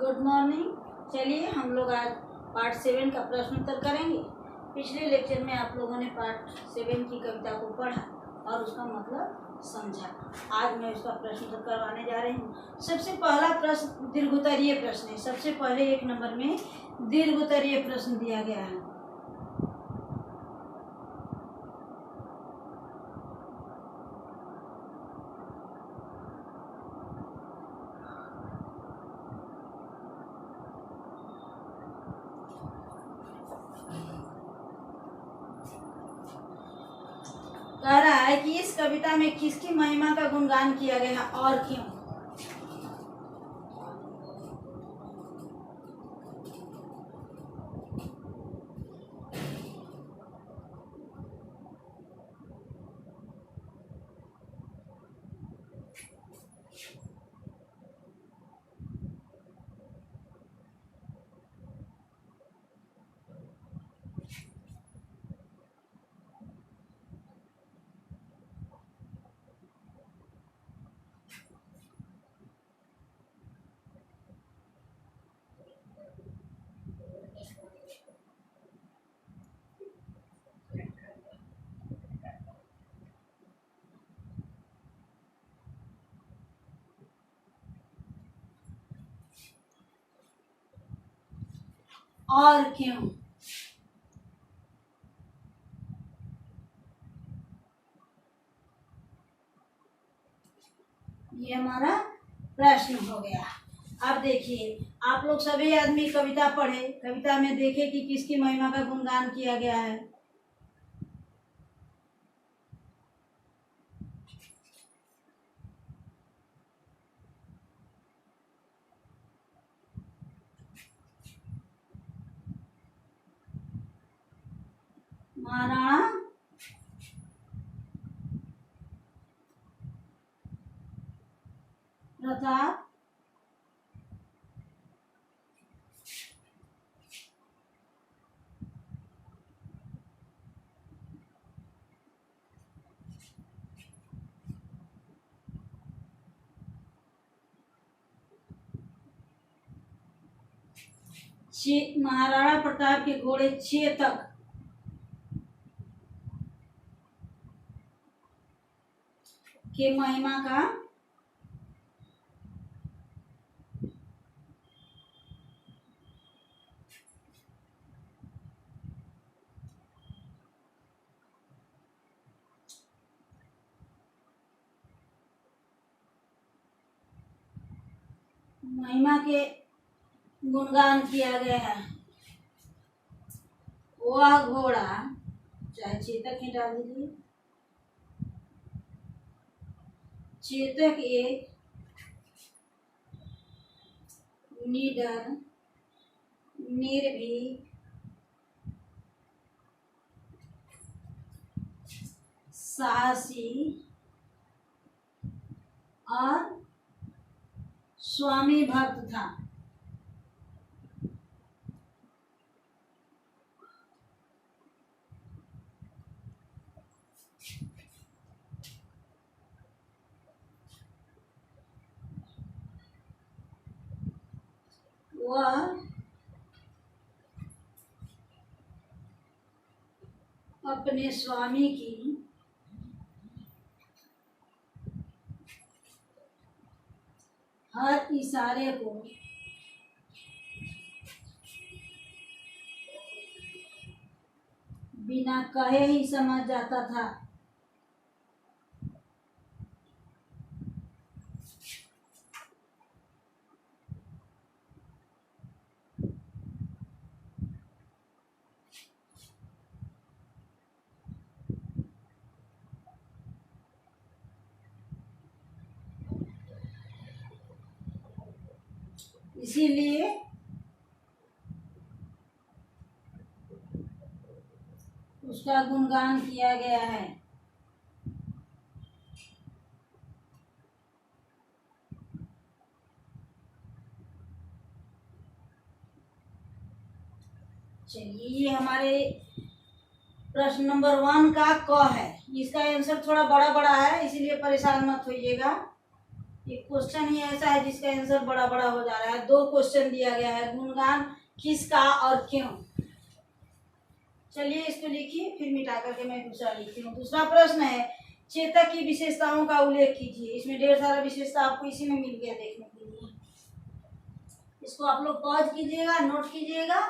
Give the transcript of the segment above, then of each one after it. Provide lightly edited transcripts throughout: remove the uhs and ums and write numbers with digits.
Good morning. चलिए हम लोग आज पार्ट 7 का प्रश्न उत्तर करेंगे। पिछले लेक्चर में आप लोगों ने पार्ट 7 की कविता को पढ़ा और उसका मतलब समझा। आज मैं उसका प्रश्न उत्तर करवाने जा रही हूँ। सबसे पहला प्रश्न दीर्घोत्तरीय प्रश्न है। सबसे पहले 1 नंबर में दीर्घोत्तरीय प्रश्न दिया गया है। कह रहा है कि इस कविता में किसकी महिमा का गुणगान किया गया है और क्यों। और क्यों। ये हमारा प्रश्न हो गया। अब देखिए, आप लोग सभी आदमी कविता पढ़े, कविता में देखे कि किसकी महिमा का गुणगान किया गया है। महाराणा प्रताप महाराणा प्रताप के घोड़े चेतक के महिमा का महिमा के गुणगान किया गया है। वह घोड़ा, चाहे चेतक ही डाल दीजिए, चेतक एक निडर, निर्भीक, साहसी और स्वामी भक्त था। वह अपने स्वामी की हर इशारे को बिना कहे ही समझ जाता था। इसीलिए उसका गुणगान किया गया है। चलिए, ये हमारे प्रश्न नंबर 1 का क है। इसका आंसर थोड़ा बड़ा बड़ा है, इसीलिए परेशान मत होइएगा। एक क्वेश्चन ही ऐसा है जिसका आंसर बड़ा बड़ा हो जा रहा है। 2 क्वेश्चन दिया गया है, गुणगान किसका और क्यों। चलिए इसको लिखिए, फिर मिटा करके मैं दूसरा लिखती हूँ। दूसरा प्रश्न है, चेतक की विशेषताओं का उल्लेख कीजिए। इसमें ढेर सारा विशेषता आपको इसी में मिल गया देखने के लिए। इसको आप लोग पॉज कीजिएगा, नोट कीजिएगा।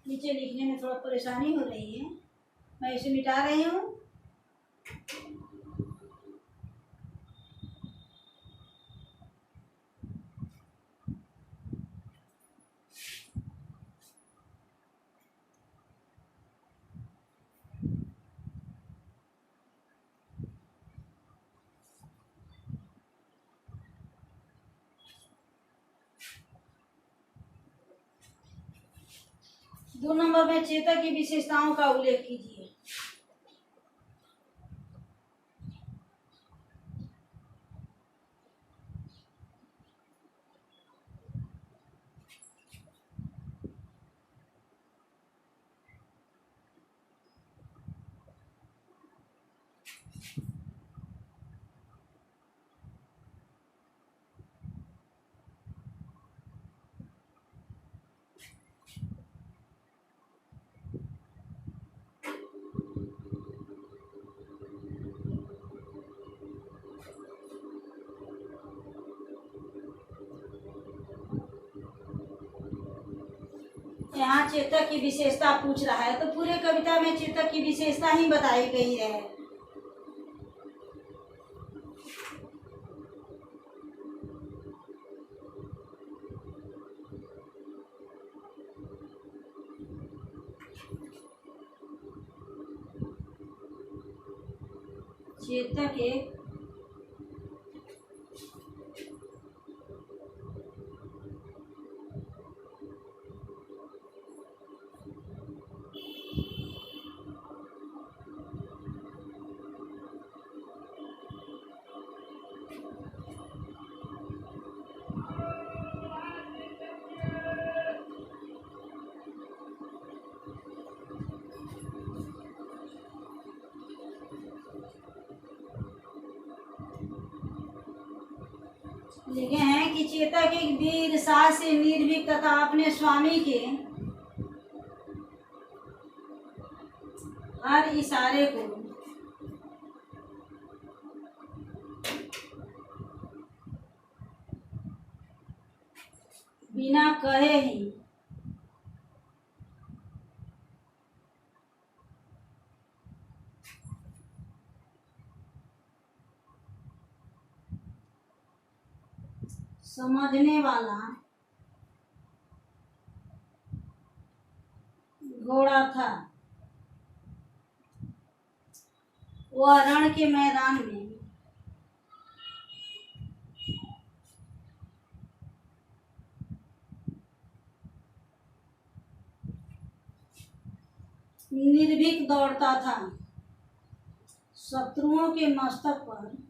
नीचे लिखने में थोड़ा परेशानी हो रही है, मैं इसे मिटा रही हूँ। दो नंबर में चेतक की विशेषताओं का उल्लेख कीजिए। यहाँ चेतक की विशेषता पूछ रहा है, तो पूरे कविता में चेतक की विशेषता ही बताई गई है। चेतक एक लिखे हैं कि चेतक एक वीर, साहसी, निर्भीक तथा अपने स्वामी के हर इशारे को बिना कहे ही समझने वाला घोड़ा था। वह रण के मैदान में निर्भीक दौड़ता था। शत्रुओं के मस्तक पर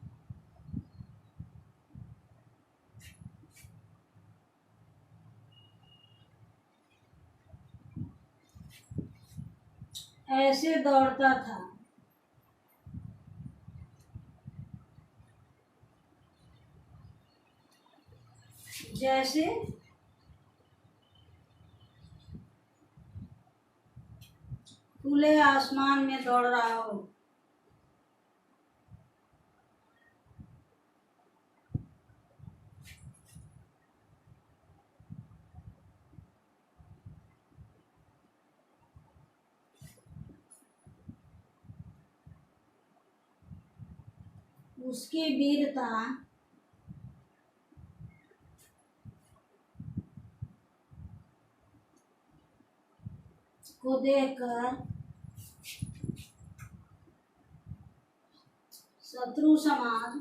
ऐसे दौड़ता था जैसे खुले आसमान में दौड़ रहा हो। उसकी वीरता को देखकर शत्रु समाज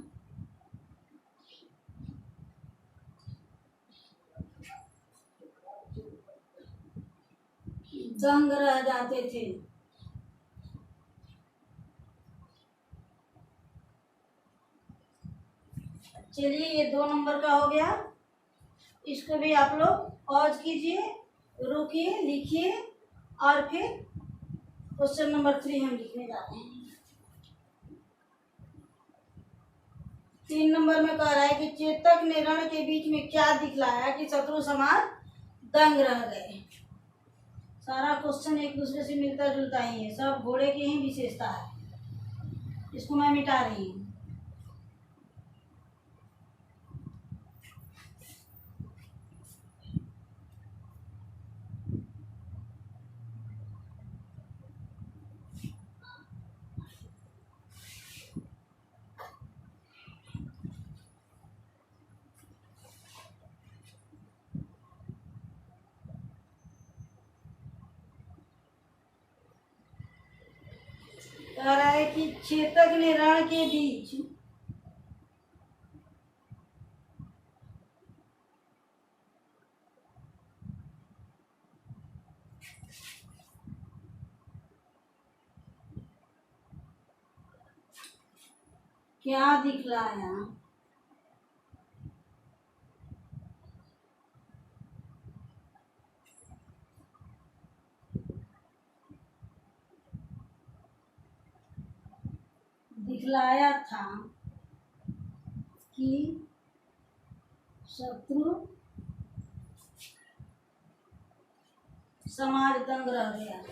दंग रह जाते थे। चलिए ये 2 नंबर का हो गया। इसको भी आप लोग पॉज कीजिए, रुकिए, लिखिए और फिर क्वेश्चन नंबर 3 हम लिखने जाते हैं। 3 नंबर में कह रहा है कि चेतक ने रण के बीच में क्या दिखलाया कि शत्रु समाज दंग रह गए। सारा क्वेश्चन एक दूसरे से मिलता जुलता ही है, सब घोड़े की ही विशेषता है। इसको मैं मिटा रही हूँ। कह रहा है कि चेतक ने रण के बीच क्या दिखलाया। दिखलाया था कि शत्रु समाज दंग रह गया।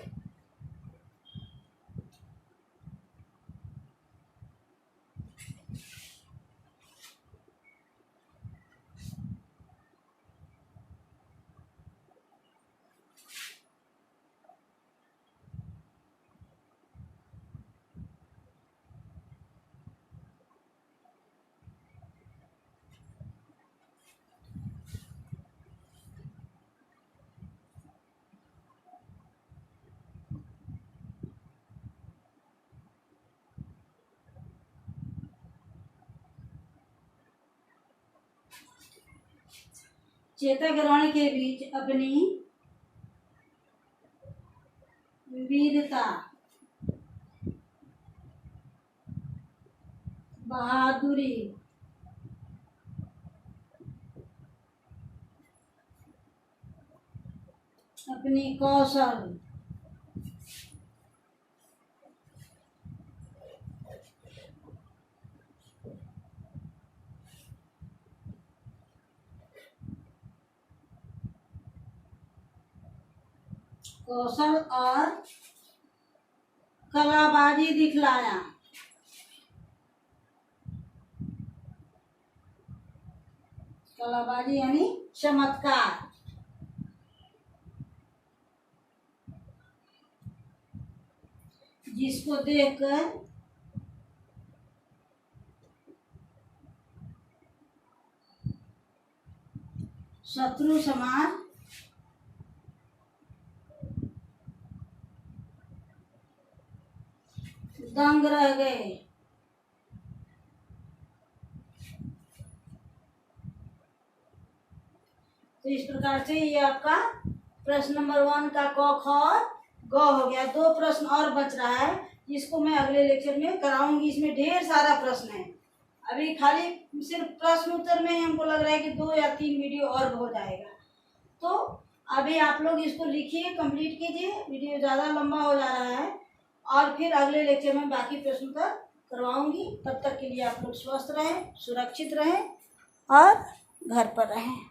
चेतक रण के बीच अपनी वीरता, बहादुरी, अपनी कौशल, और कलाबाजी दिखलाया। कलाबाजी यानी चमत्कार। जिसको देखकर शत्रु समाज दंग रह गए। तो इस प्रकार से ये आपका प्रश्न नंबर 1 का क ख और ग हो गया। 2 प्रश्न और बच रहा है, जिसको मैं अगले लेक्चर में कराऊंगी। इसमें ढेर सारा प्रश्न है। अभी खाली सिर्फ प्रश्न उत्तर में ही हमको लग रहा है कि 2 या 3 वीडियो और हो जाएगा। तो अभी आप लोग इसको लिखिए, कंप्लीट कीजिए। वीडियो ज़्यादा लंबा हो जा रहा है और फिर अगले लेक्चर में बाकी प्रश्न उत्तर करवाऊंगी। तब तक के लिए आप लोग स्वस्थ रहें, सुरक्षित रहें और घर पर रहें।